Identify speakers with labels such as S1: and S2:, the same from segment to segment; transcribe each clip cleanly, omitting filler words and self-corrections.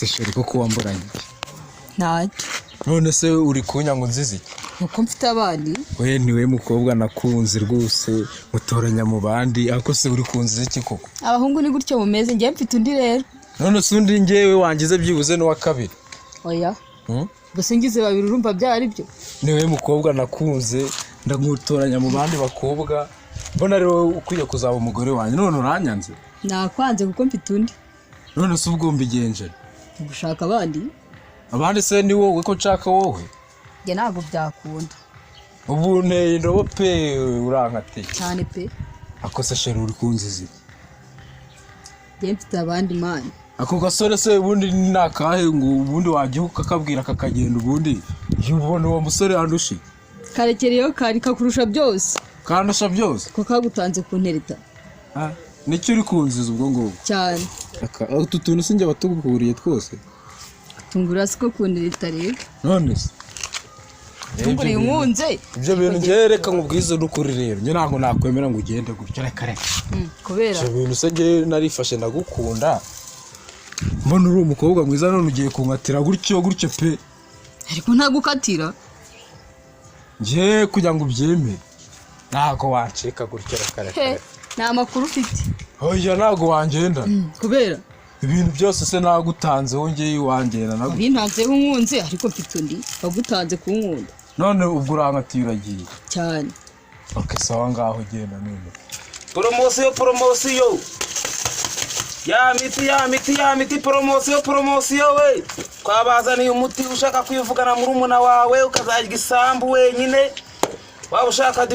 S1: se sheri ko kuwamburanye
S2: ntacyo
S1: none se uri kunyango nzizi
S2: uko mfite abandi
S1: we niwe mukobwa nakunze rwose mutoranya mu bandi ako se uri kunzize iki koko
S2: abahungu ni gutyo mumeze ngiye mfite undi rero
S1: none se undi ngewe wangize byibuze n'uwa kabiri
S2: oya gusa ngize babiri urumva byari byo
S1: niwe mukobwa nakunze ndagutoranya mu bandi bakobwa mbona rero ukwiye kuzaba umugore wanjye none uranyanze
S2: nakwanze kuko mfite undi
S1: none se ubwo mbigenje
S2: gushaka abandi
S1: se ni wowe ko nshaka wowe
S2: nge ntabwo byakunda
S1: ubu nteye indobo pe urankate
S2: cyane pe
S1: ako se sheri uri kunzizi
S2: nge mfite abandi mani
S1: ako gasore se ubundi nakahe ngo ubundi wagihuka kakabwira kakagenda ubundi ubona uwo musore andushe
S2: karekereyo kari kakurusha byose
S1: kandusha byose
S2: ko kagutanze kuntereta
S1: nicyo uri kunziza ubwo ngubwo
S2: cyane
S1: utu tuntu sinjye batugukuriye twose
S2: tungura siko kuntereta rero
S1: none se
S2: tungura inkunze
S1: ibyo bintu ngewe reka nkubwize n'ukuri rero njye ntabwo nakwemera ngo ugende gutyo reka
S2: kubera
S1: ibyo bintu se ngewe narifashe ndagukunda mbona uri umukobwa mwiza none ugiye kunkatira gutyo pe
S2: ariko ntagukatira
S1: ngewe kugira ngo ubyemere ntabwo wancika gutyo reka
S2: nta makuru ufite
S1: oya ntabwo wangenda
S2: kubera
S1: ibintu byose se nagutanze wongeye wangenda nabwo
S2: bintanzeho nkunze ariko mfite undi wagutanze kunkunda
S1: none ubwo urankatiye uragiye
S2: cyane
S1: sawa ngaho genda none
S3: poromosiyo ya miti poromosiyo we twabazaniye umuti ushaka kwivugana muri umuna wawe ukazarya isambu wenyine waba ushaka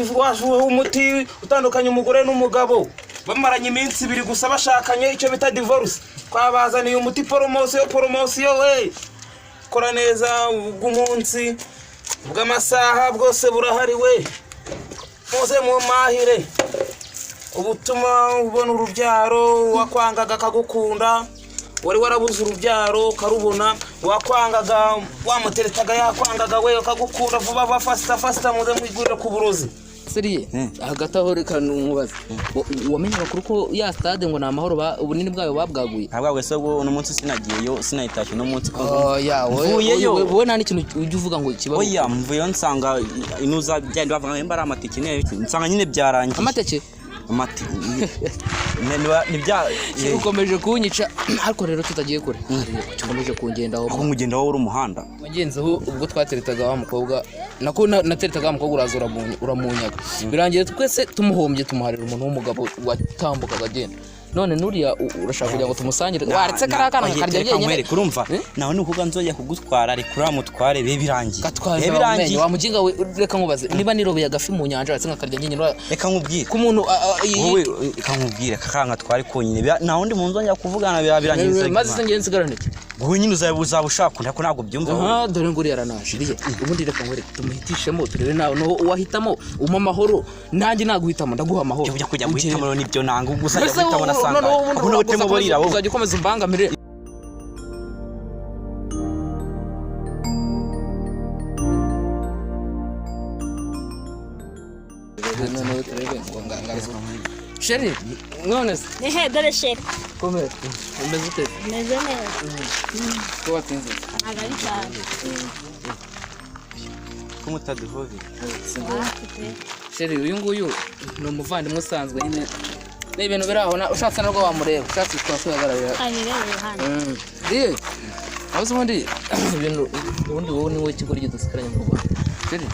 S3: umuti utandukanye umugore n'umugabo bamaranye iminsi 2 gusa bashakanye icyo bita divorce twabazaniye umuti poromosiyo we kora neza bw'umunsi bw'amasaha bwose burahari we muze mu mahire ubutuma ubona urubyaro wakwangaga kagukunda wari warabuze urubyaro karubona wakwangaga wamuteretaga yakwangaga we kagukunda vuba fasta muze mwigurira ku burozi
S4: seriye hagati aho reka numubaza wamenye bakuru ko ya stade ngo namahoro ubunini bwayo babwaguye
S3: abagwe se ngo uno munsi sinagiyeyo sinayitashye no munsi
S4: ko ya wowe nta n'ikintu ujye uvuga ngo kibaho
S3: oya mvuye nsanga inuza byandi bavuga ngo ari amatike nsanga nyine byarangiye
S4: amateke ukomeje kunyica ariko rero tutagiye kure ukomeje kungendaho
S3: ko mugenda wowe uri umuhanda
S4: mugenzeho ubwo twateretaga wa mukobwa nako nateretaga wa mukobwa uraza uramunyaga birangiye twese tumuhombye tumuharira umuntu w'umugabo watambukaga agenda none nuriya urashaka kugira ngo tumusangire waretse karakana karya byenyine
S3: kurumva naho ni ukuvuga nzoya kugutwara ari kuri amutware birangiye
S4: wa muginga we reka nkubaze niba nirobeye agafi mu nyanja ratse nkakarya nyenyine
S3: reka nkubwire
S4: ku muntu
S3: wowe reka nkubwire kakanga twari konyine naho ndi mu nzongera kuvugana birangiye
S4: maze ngiye nsigarane
S3: wowe nyine uzaba ushaka ndako ntabwo byumva
S4: dore ngo yaranashiriye ubundi reka nkwereke tumuhitishemo turebe naho uwahitamo umpa amahoro nanjye naguhitamo ndaguha amahoro
S3: kujya guhitamo nibyo nanga gusa guhitamo nasanga ubuno butemo borira wowe
S4: uzajya ukomeza umbangamire Sheri none se
S5: dore sheri
S4: komera umeze ute
S5: meze neza
S4: ko watinze
S5: agari cyane
S3: kumutaduhoze
S4: Sheri uyu nguyu ni umuvandimwe usanzwe nyine n'ibintu biraho ushatse narwo wamureba ushatse twasuhagararira
S5: hano
S4: aho ubundi ibintu ubundi wowe ni wowe ikigori gidusikaranye mu Rwanda Sheri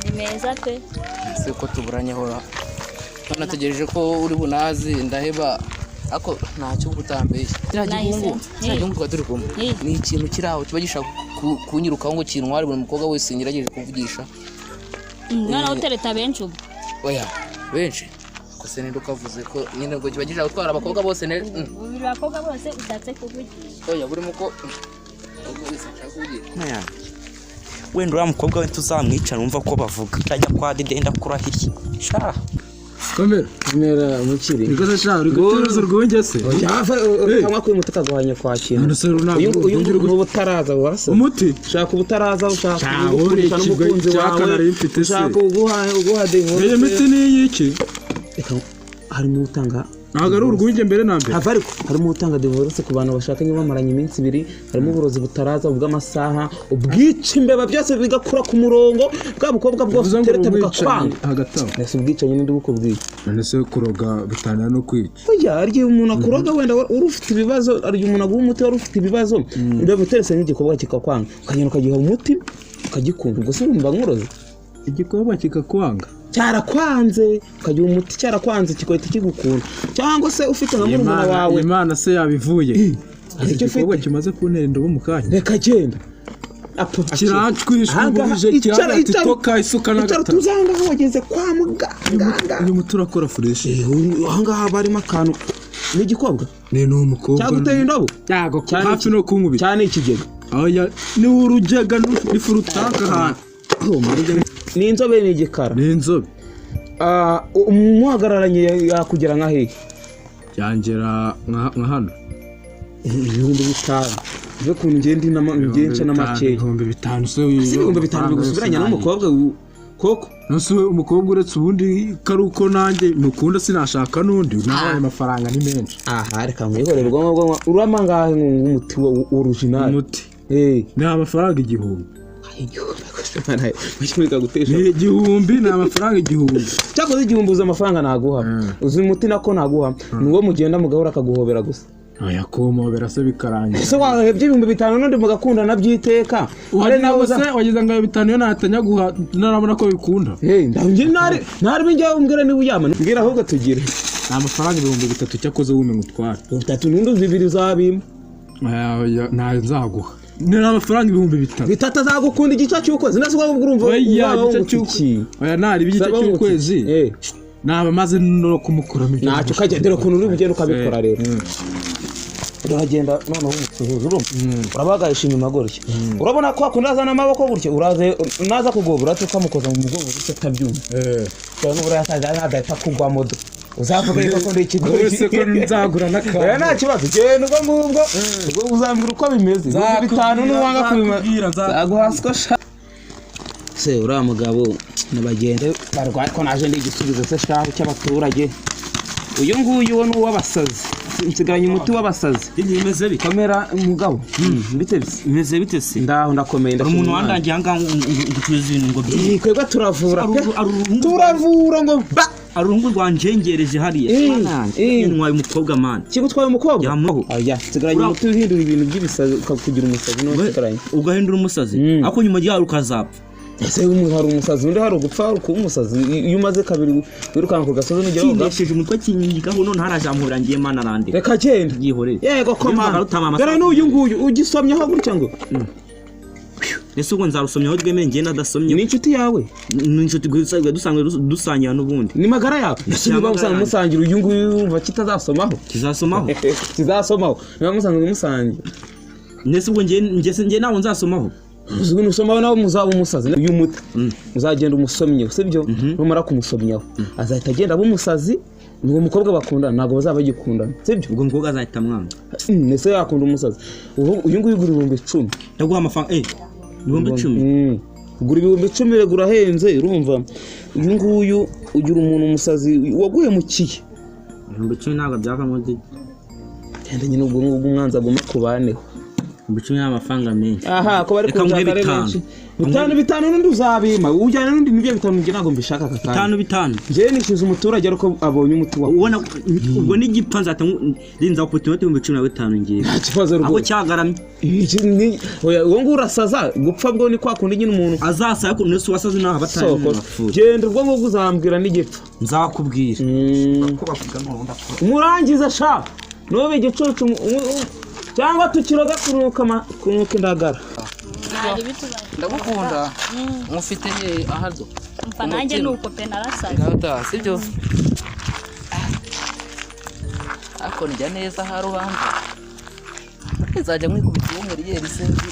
S5: ni meza pe
S4: se ko tuburanyeho nategereje ko uri bunazi ndaheba ako ntacyo gutambeye kiriya gihungu turi kumwe ni ikintu kiraho kiba gishaka kunyirukaho ngo kintware buri mukobwa wese ngerageje kuvugisha
S5: none utereta benshi ubu
S4: oya benshi ko se ninde ukavuze ko nyine ngo kiba gishaka gutwara abakobwa bose
S5: buri bakobwa bose utatse kuvugisha
S4: oya buri muko wese nshaka kuvugisha
S3: wenda uriya mukobwa we tuzamwicara wumva ko bavuga ajya kwa Dede ndakurahiriye sha
S1: komera mukiri niko se uri guturuza urwunge se
S3: cyangwa ko umuti kaguhanye kwakira
S1: uyu
S3: ubutaraza wase
S1: umuti
S3: shaka ubutaraza ushaka
S1: gukoresha n'umukunzi wawe ushaka
S3: uguha de
S1: iyo miti ni iki
S3: harimo utanga
S1: ntabwo ari urw'inge mbere na mbere.
S3: Ariko harimo utanga divorce ku bantu bashakanye bamaranye iminsi 2, harimo uburozi butaraza ubw'amasaha, ubwica imbeba byose bigakura ku murongo, bwa bukobwa bwose tereta bukakwanga.
S1: Hagataho.
S3: Ese ubwicanye n'indi bukubwiye.
S1: None se kuroga bitanira no kwica.
S3: Oya, aryo umuntu akuroga wenda uri ufite ibibazo, aryo umuntu aguha umuti wari ufite ibibazo, ndebe uterese n'igikobwa kikakwanga. Ukagenda ukagiha umuti, ukagikunda. Ubwo se urumva nkuroze.
S1: Igikobwa kikakwanga.
S3: Cyarakwanze, ukagira umuti cyarakwanze kikohita kigukunda. Cyangwa se ufite nka murumuna wawe.
S1: Imana se yabivuye. Igikobwa kimaze kuntera indobo mu kanya.
S3: Reka genda.
S1: Kiranshwishubije kiragatoka isuka
S3: n'agatara. Tuzanga aho wageze kwa muganga.
S1: Uyu muti urakora fresh.
S3: Ahangaha barimo akantu. Ni igikobwa?
S1: Ni umukobwa.
S3: Cyaguteye indobo?
S1: Yago hafi no kunkubita.
S3: Cyane ikigega.
S1: Oya, ni urujega n'ifurutaka hano.
S3: Ni inzobe ni igikara.
S1: Ni inzobe.
S3: Umuhagararanye yakugera nka hehe?
S1: Yangera nka hano.
S3: 5,000. Byo kuntu ngende ngenca n'amakeya.
S1: 5,000 se
S3: 5,000 bigusubiranya n'umukobwa koko.
S1: Nose umukobwa uretse ubundi karuko nanjye mukunda sinashaka nundi. Nabaye amafaranga ni menshi.
S3: Aha reka mwihorere bwo uramangahe nk'umuti original.
S1: Umuti. Ni amafaranga 1,000. Igihumbi ni amafaranga 1,000.
S3: Cyakoze 1,000 uzi amafaranga naguha. Uzi umuti nako naguha. Nuwo mugenda mugahora akaguhobera gusa.
S1: Oya komobera se bikarangira.
S3: Se wahebye 5,000 n'undi mugakunda nabyiteka.
S1: Ari nawe se wagize ngo 5,000 yo natanya guha narabona ko bikunda.
S3: Ndanje nari binjye umbwira ni uyama. Mbwira ahubwo tugire.
S1: Amafaranga 3,000 cyakoze wume ngutwara.
S3: 3 n'undi 2 zabima.
S1: Oya nta nzaguha. Ni amafaranga 5,000.
S3: Bitata azagukunda igice cy'ukwezi. Ndasubwa urumva.
S1: Oya nari igice cy'ukwezi. Naba maze no kumukuramo.
S3: Ntacyo kagendera kuntu uri bugende ukabikora rero. Uragenda noneho umusuhuza urabagahisha inyuma gutya. Urabona ko akundaza n'amaboko gutya uraze naza kugobura tukamukoza mu mugongo gutya tabyumva. Cyane ubura yasaje adahita kugwa modo. Uzavuga yuko ko ndi kigori
S1: se ko nzagura nakara.
S3: Nta kibazo genda ubwo ngubwo uzambwira uko bimeze. 5 n'uwanga kubimira zaguhaswa sha. Se ura mugabo nabagende barwaye ko naje ndi igisubizo se shaho cy'abaturage. Uyu nguyu wo n'uwabasazi. Nsigaranye umuti w'abasazi.
S6: Imeze bite?
S3: Kamera mugabo. Bitebise.
S6: Imeze bite se?
S3: Ndaho ndakomeye ndashimira.
S6: Umuntu wandangiye hanga ngutuze ibintu ngo byi.
S3: Kwega turavura. Turavura ngo ba.
S6: Arungu rwanjengereje hariya. Ntwaye umukobwa man.
S3: Kigutwaye umukobwa?
S6: Yamuho.
S3: Aya, nsigaranye umuti uhindura ibintu by'ibisazi ukakugira umusazi no nsigaranye.
S6: Ugahindura umusazi. Ako nyuma gihe ukazapfa.
S3: Ese hari umusazi undi hari ugupfa hari kuba umusazi iyo umaze 2 wirukanka ku gasozi n'ugera uga
S6: kingesheje umutwe kinyigaho none harajampura ngiye mana randi
S3: reka genda
S6: yihore
S3: yego koma dore n'uyu nguyu ugisomyeho gutya ngo
S6: ese ubwo nzarusomyeho rweme ngiye nadasomye
S3: ni inshuti yawe
S6: ni inshuti gusanzwe dusangira n'ubundi
S3: ni magara yawe niba usanga musangira uyu nguyu umva kitazasomaho kizasomaho niba musanzwe musangira
S6: nese ubwo ngiye nawe nzasomaho
S3: uzwi nusoma nawe muzaba umusazi uyu muti uzagenda umusomye sibyo numara kumusomyaho azahita agenda abumusazi ngo umukobwa bakundana ntago bazaba bagikundana sibyo
S6: ubwo umukobwa azahita mwanga
S3: nese yakunda umusazi uyu nguyu ugura 10,000
S6: ndaguha amafaranga 10,000
S3: ugura 10,000 regura henze urumva uyu nguyu ugira umuntu umusazi waguye mu kiye
S6: 10,000 ntago byava mu ndi
S3: cyane nyine ubwo umwanza aguma kubaneho
S6: Mbicu y'amafaranga menshi.
S3: Aha ko bari kunjaka benshi. 5 n'undi uzabima. Ujyana n'undi nibyo 5 ngira ngo mbishaka kakandi.
S6: 5.
S3: Je nishyuza umuturage ariko abonye umuti wa.
S6: Ubona ubwo ni gipfa rinza ku 10,015 ngiye.
S3: Kibazo rugo.
S6: Abo cyagaramye.
S3: Oya uwo ngurasaza gupfa bwo ni kwa kundi nyine umuntu.
S6: Azasa ariko nese wasaze naho batanye.
S3: Genda ubwo ngo uzambwira n'igipfa.
S6: Nzakubwira.
S3: Ko bavuga no ndakora. Murangiza sha. Nobe gicucu cyangwa tukiroga kunuka indagara.
S4: Ndagukunda. Mufite ahazo.
S5: Mfa nanjye nuko pe narasaze.
S4: Ngata sibyo. Ako njya neza ha rubanza. Izajya mwikubita umuriyeri sinzi.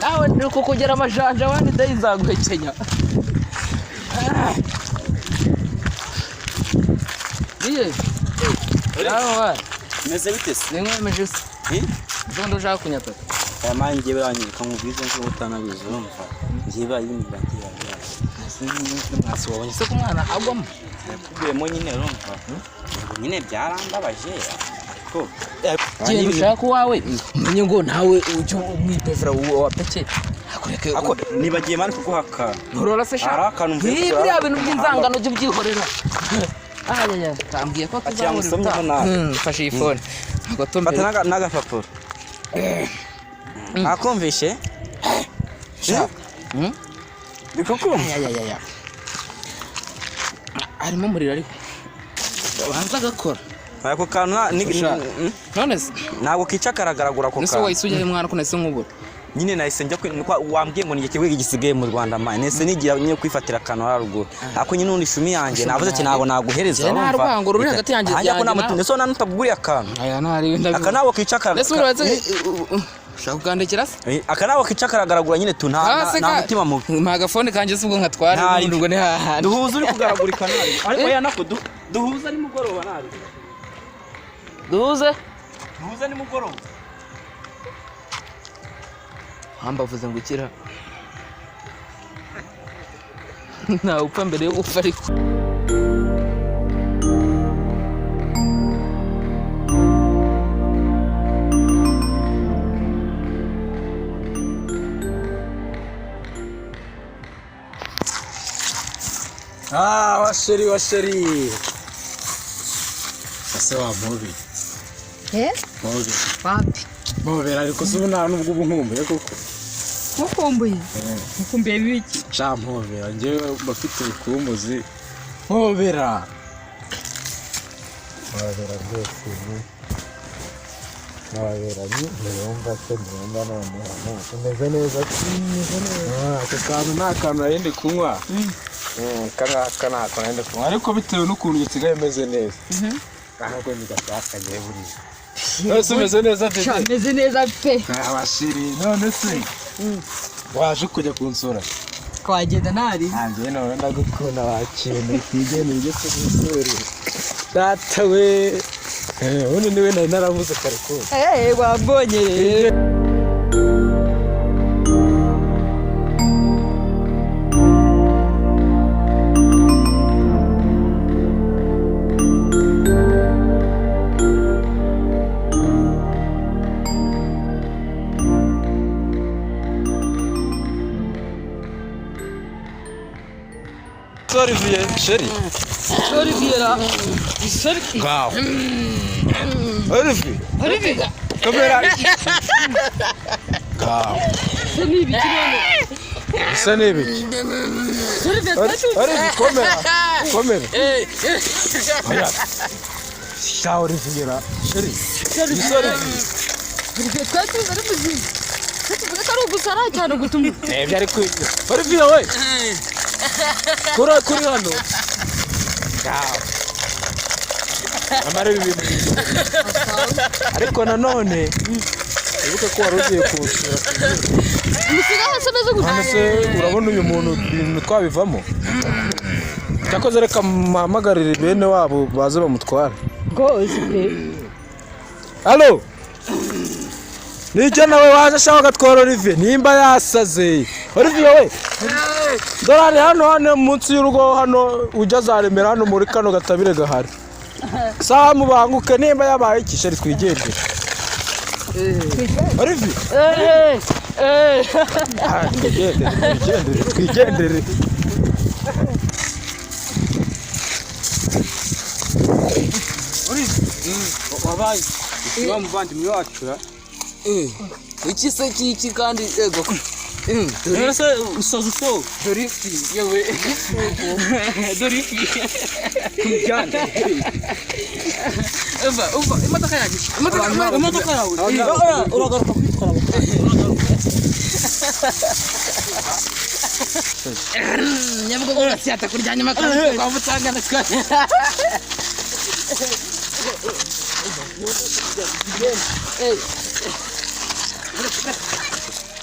S4: Nawe nuko kugera amajanja wandi ndayizaguhekenya. Iye. Yawa.
S6: Meze bitese.
S4: Nimwemeje se. Zondo ushaka kunyata.
S6: Amanjye baranyika nkubwize ngo utanabizo umva.
S7: ngiba yindi bagira
S4: mwasi wabonye se ko umwana agwamo
S7: yakubiyemo nyine urumva nyine byarambabaje ko
S4: genda ushaka uwawe umenye ngo nawe ujye umwipevera wa peke
S7: ako nibagiye mani kuguhaka
S4: nturora se shaka biriya bintu by'inzangano byo byihorera ayaya tambwiye ko tuzahurira fashe iyi phone
S7: fata n'agapapuro akumvishe
S4: ayaya arimo umuriro ariko banza agakora
S7: ako kantu
S4: none se
S7: ntabwo kica karagaragura ko
S4: nese wayisuye mwana ko nese nkubura
S7: nyine nahise njya wambwiye ngo nige gisigaye mu Rwanda ma nese nigira nye kwifatira kantu haruguru ako nyine undi shumi yanjye navuze ati ntabwo naguhereza
S4: urumva narwango ruri hagati yanjye
S7: ko namutunde so nanutaguriye akantu
S4: aya ntari ndabi
S7: akanabo kica karagaragura
S4: nese uraze ushaka kugandekera se
S7: akanabo kica karagaragura nyine tu nta mutima mubi
S4: mpa gafone kanje subwo nkatwara ngo ni hahandi
S7: duhuza uri kugaragurika nabi ariko ya nako duhuza ni mugoroba nabi
S4: duhuze
S7: ni mugoroba
S4: hamba vuze ngo ikira nta upfa mbere yo gupfa ariko
S1: washeri ase wa mubi mubi
S2: wapi
S1: mubera ariko se ubu nta nubwo ubu nkumbuye koko
S2: mukumbuye biki
S1: sha mpobera njyewe bafite ubukumbuzi mpobera rwose mpobera ntiyumva se ntiyumva none umeze neza ako kantu nta kantu narindi kunywa kangaka ntako narindi kunywa ariko bitewe n'ukuntu gisigaye meze neza ahubwo nigashaka ngiye buriya nose umeze neza dede
S2: meze neza pe
S1: abashiri none se waje kujya kunsura
S2: twagenda ntari
S1: nanjye none ndagukunda wakintu twigene ibyo tumusure data we ubundi niwe nari naravuze kare kose
S2: wambonye rero
S1: Olivier, chérie.
S2: Olivier là.
S1: Wow. Olivier. Kamera. Wow. Isa n'ibiki. Olivier, komera. Oya. Sha Olivier là. Chérie. Isa Olivier.
S2: Twatuze ari muzi. Tuvuga ko ari ugusara cyane gutuma.
S1: Byari kwiga. Olivier we. Kuri hano. Amara ibintu. Ariko nanone ibuka ko wari ugiye kunsura.
S2: Musiga hasa neza
S1: gutya. Nase urabona uyu muntu ibintu twabivamo. Cyakoze reka mpamagarire bene wabo baze bamutwara.
S2: Rwose pe.
S1: Allo. Nijya nawe waje ashaka gatwara Olivier nimba yasaze. Olivier we. Dorari hano munsi y'urugo hano ujya zaremera hano muri kano gatabire gahari. Sawa mubanguke nimba yabaye ikisheri twigendere. Olivier. Twigendere.
S4: wabaye ikiba muvandimwe wacu iki se kiki kandi ego
S7: Ese usoza uso
S4: Dorifi yewe Dorifi
S7: kujyana
S4: umva imodoka yaje imodoka yawe
S7: uragaruka kwitwara
S4: nyabugo urasiyata kuryanya makuru kwa mutangana twanye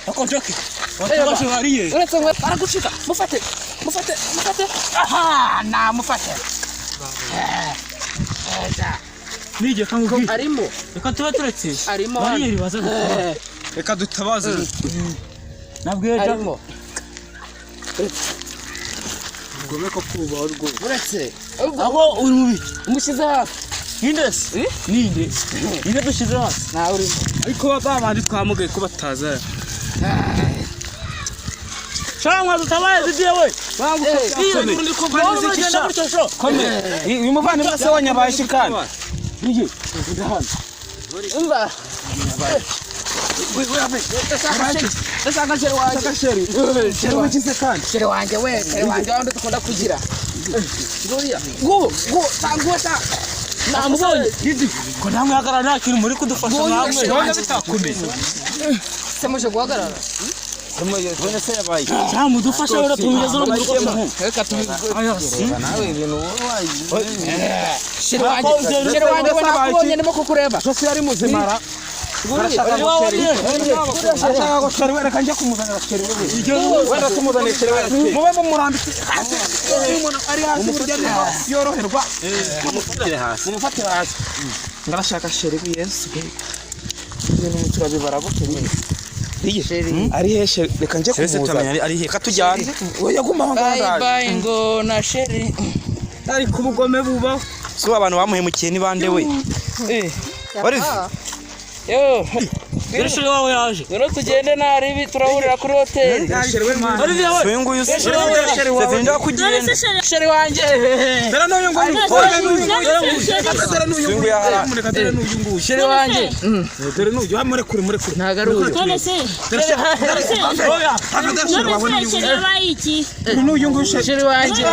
S7: Akonjoki. Watu wariye.
S4: Unataka baragushika. Mufate. Aha, na mufate.
S7: Nije kangugi.
S4: Arimo.
S7: Reka tuba turetse.
S4: Arimo.
S7: Wariye baza. Reka dutabaze. Nabwiye
S4: arimo.
S1: Ngome ko kubaho rwose.
S4: uretse aho uri mubi umushyize hafi
S1: Ninde se? Ninde? Ninde dushyize hasi?
S4: nawe urimo
S1: Ariko babandi twamugaye ko bataza. Cyangwa tutabaye zidiye we. Kome. Uyu muvandimwe se wanyabaye shikana. Nige. Ndahana.
S4: umva ndashaka shere wanjye
S1: Shere wakize kandi.
S4: shere wanjye wandi dukunda kugira nguriya ngo tangota namubonye
S1: Ko namwe hagarara nta kintu muri kudufasha namwe. Wanga bitakomeye.
S4: se muje guhagarara
S7: Bone se yabaye.
S1: Cyangwa udufasha rero tumugeze no mu rugo.
S4: reka tubigwe
S3: nawe ibintu
S4: shere wanjye we nakubonye ndimo kukureba
S1: Jose yari muzimara. Ashaka ko shere we reka njye kumuzanira shere we. Wenda tumuzanira shere we. Mube mumurambike. Umuntu ari hasi burya yoroherwa.
S7: Mumufatire hasi.
S1: Mumufatire hasi. Ngarashaka shere we Yesu. Ibintu muturabibara gute nyine. Ari heshe reka njye
S7: Ese
S1: kumuza.
S7: tutamenya ari he katujyane.
S1: Oya guma aho ngaho.
S4: bye ngo na shere
S1: Ari kubugome bubaho.
S7: So abantu bamuhemukiye ni bande we? Bari
S4: yo
S1: Shere wawe yaje.
S4: rero tugende naribi turahurira kuri hoteli
S1: Shere we man. Ari yawe.
S7: so nguyu se. Sevinda kugenda.
S4: shere wanjye
S1: Dara no yungu.
S7: Singu ya hara.
S4: shere wanjye
S1: Dere no yo amure kuri muri kuri.
S4: ntago ari uyu
S5: none se
S1: Oya.
S5: none se shere bayiki
S1: No yungu
S4: shere wanjye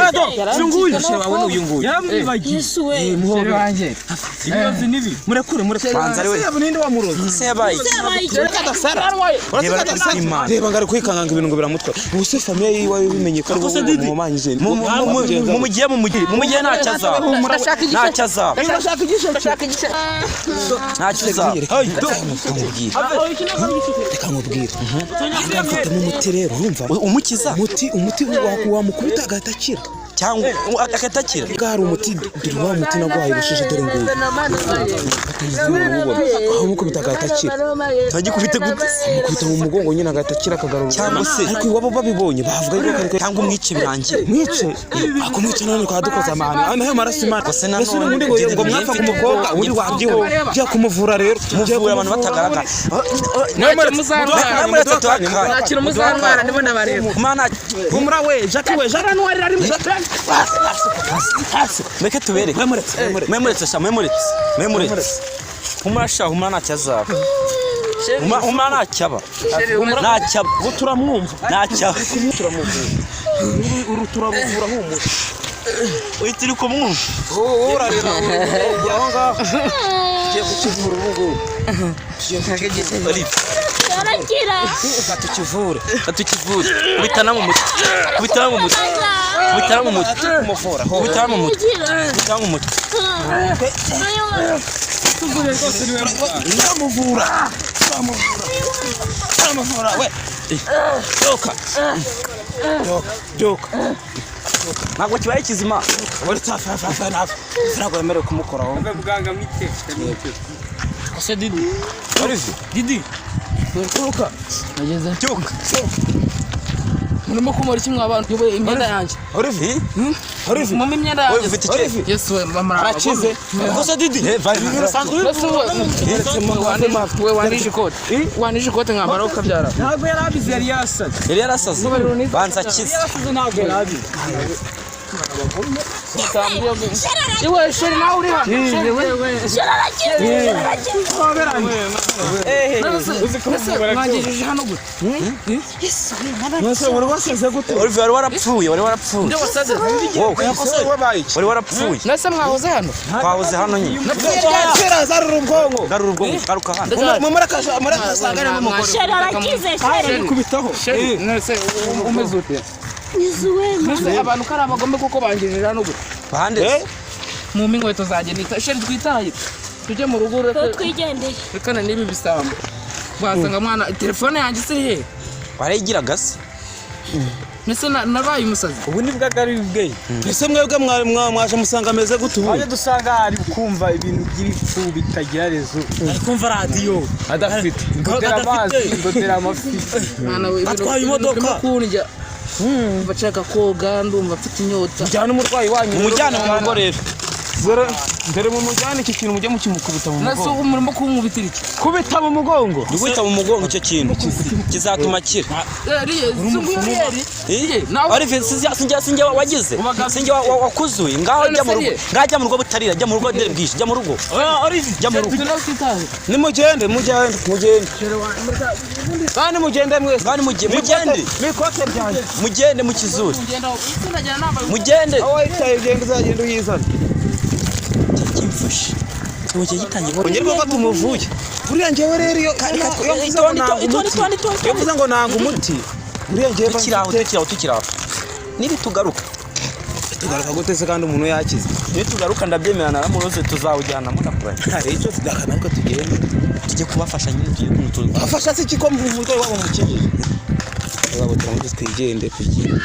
S1: Singuyu shere wawe no yungu. Yamwibagiye.
S5: Yesu we
S4: shere wanjye
S1: Ibibazo nibi. Mure kure muri.
S7: Banza ari we.
S1: Yabo ninde wamuroza.
S7: Se yabaye.
S1: Reba ngari kwikanganga ibintu ngo biramutwa. Ubuse famille yiwe bimenye ko ari wowe mumanyije.
S7: Mumugiye ntacyo azaba. Ntacyo azaba.
S4: ndashaka igishe
S7: Ntacyo azaba.
S1: Reka nkubwire. Mfata mu muti rero urumva.
S7: Umukiza
S1: Umuti wamukubita agatakira.
S7: cyangwa akatakira.
S1: Gari umuti dore wa muti nagwaye bashije dore ngo. Aho mukubita agatakira.
S7: Tagikubite gute?
S1: Mukubita mu mugongo nyine agatakira kagarura.
S7: Cyangwa se
S1: ariko iwabo babibonye bavuga yuko ariko
S7: cyangwa umwice birangiye.
S1: mwice. Akomwice none kwa dukoza amahane. Nayo maraso imana.
S7: Ese nanone
S1: Ese ngo mwapfa ku mukobwa uri wabyiho. Bya kumuvura rero.
S7: Muvura abantu batagaragara.
S4: ntacyo muzantwara
S7: Ntacyo
S4: muzantwara ndimo nabareba
S7: Kumana
S1: Humura we Jacques we Jacques n'uwari ari
S7: meke tubere. Memuretse sha memuretse. Humasha humana ntacyo azaba. Humana ntacyaba. Ntacyaba.
S1: turamwumva.
S7: Ntacyaba.
S1: Turamuvura humura.
S7: Uhitira kumwumva.
S1: Urarira aho ngaho. Tugiye kukivura ubu ngubu.
S5: yarakira
S1: Tukivure.
S7: Kubitana mu mutwe.
S1: Kumuvura.
S7: Kubitana mu mutwe.
S1: Turamuvura we. Joka.
S7: Ntabwo kibaye kizima.
S1: Uri tafa nafa. Ntabwo yemerewe kumukoraho.
S6: Muganga mwite.
S1: Ase Didi. Joka.
S4: nageze murimo kumora kimwe abantu yoboye imyenda yanjye
S1: Olivier.
S4: mu imyenda yanjye
S7: Ufite iki?
S4: yesu we mamara
S1: Arakize. Kosa Didi.
S4: we wanije ikote nkambara ukabyara
S6: Ntabwo yarabize yari yasaze.
S7: Yari yarasaze. Banza kize.
S6: Ntabwo yarabize.
S4: yewe sheri nawe uri hano mwagejeje hano gute
S1: Nose wari wasize gute?
S7: Olivier wari warapfuye.
S4: nde wasaze
S7: Wari warapfuye.
S4: nase mwahoze hano
S7: Twahoze hano nyine.
S1: Kera zarura ubwongo.
S7: Garura ubwongo garuka hano.
S1: Murakasangana n'umugore.
S5: shere arakize shere
S1: Kubitaho.
S4: sheri nase umeze ute
S5: Yesu we
S4: nase abantu kari abagombe kuko bangejeje hano gute
S7: Bahande.
S4: mu inkweto zanjye nita sheri twitaye tujye mu rugo
S5: twigendere
S4: rekana n'ibi bisambo wasanga mwana telefone yanjye se he
S7: Barayigira gase.
S4: nase nabaye umusazi
S6: Ubu ni bwagari bweye.
S1: Ese mwebwe mwaje musanga ameze gute ubu?
S6: Aje dusanga ari kumva ibintu by'ibipfu bitagira rezo.
S1: Ari kumva radio.
S6: Adafite. Ngotera amazi, ngotera amafi.
S4: mwana we
S1: Atwaye imodoka.
S4: kurya ndumva nshaka koga ndumva mfite inyota
S3: Jyana umurwayi wanyu.
S7: umujyane mu rugo rero
S3: Dore mu mujyane iki kintu mujye mukimukubita mu
S4: nase
S3: mugongo.
S4: umurimo kumubitira iki
S3: Kubita mu mugongo.
S7: Ndigwita mu mugongo icyo kintu kizatuma akira. Olivier sinjye wagize sinjye wakuzuye ngaho jya mu rugo butarira jya mu rugo dere bwije jya mu rugo jya mu rugo
S3: Nimugende Bani mugende mwese.
S7: bani mugende
S3: Mikote byanjye.
S7: mugende mu kizuri mugende
S3: Aho itaye ugenda uzagenda uyizana.
S7: kimfashe cyo gitangiye
S3: Ongera ko tumuvuye. Buriya ngewe rero iyo yavuze ngo nanga umuti. Buriya ngewe
S7: tukiraho nibi tugaruka
S3: gute se kandi umuntu yakize.
S7: nibi tugaruka ndabyemera naramuroze tuzawujyana munakuranye
S3: Hari icyo tudakana ko tugenda.
S7: tujye kubafasha nyine tujye kumutuza
S3: Afasha se kiko mu mutwe wabo mukije. Wabo twamuze twigende kugira.